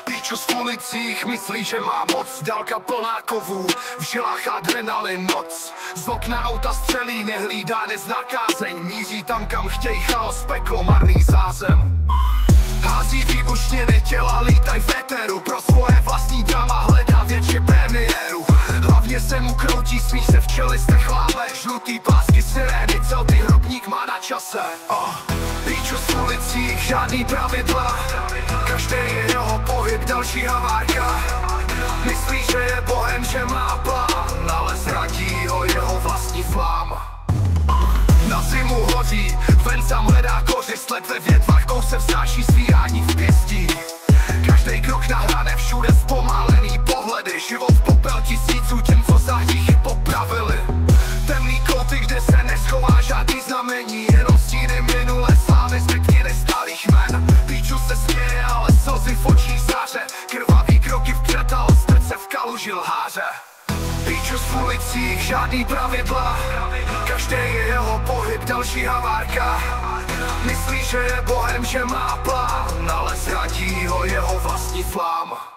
Píču v ulicích, myslí, že má moc. Dálka plná kovů, v žilách adrenalin noc. Z okna auta střelí, nehlídá, nezná kázeň. Míří tam, kam chtějí, chaos, peklo, marný zázem. Hází výbušněny, těla lítaj v éteru. Pro svoje vlastní drama hledá větší premiéru. Hlavně se mu kroutí, smí se v čelistech láve. Žlutý pásky, sirény, celý hrobník má na čase. Píču v ulicích, žádný pravidla. Každý je jeho pohyb, další havárka. Myslí, že je bohem, že má plán, ale zradí ho jeho vlastní flám. Na zimu hoří, ven sám hledá kořist. Let ve větvách, kouse vznáší svíhání v pěstí. Každý krok na hraně, všude zpomalený pohledy. Život v popel tisíců těm, co za hříchy popravili. Temný kouty, kde se neschová žádný znamení. Jenom stíny minulé slávy, zbytky nestálých jmen. Píču se směje, ale slzy v očích záře. Krvavý kroky vpřed a ostrce v kaluži lháře. Píču v ulicích, žádný pravidla. Každý je jeho pohyb, další havárka. Myslí, že je bohem, že má plán, ale zradí ho jeho vlastní flám.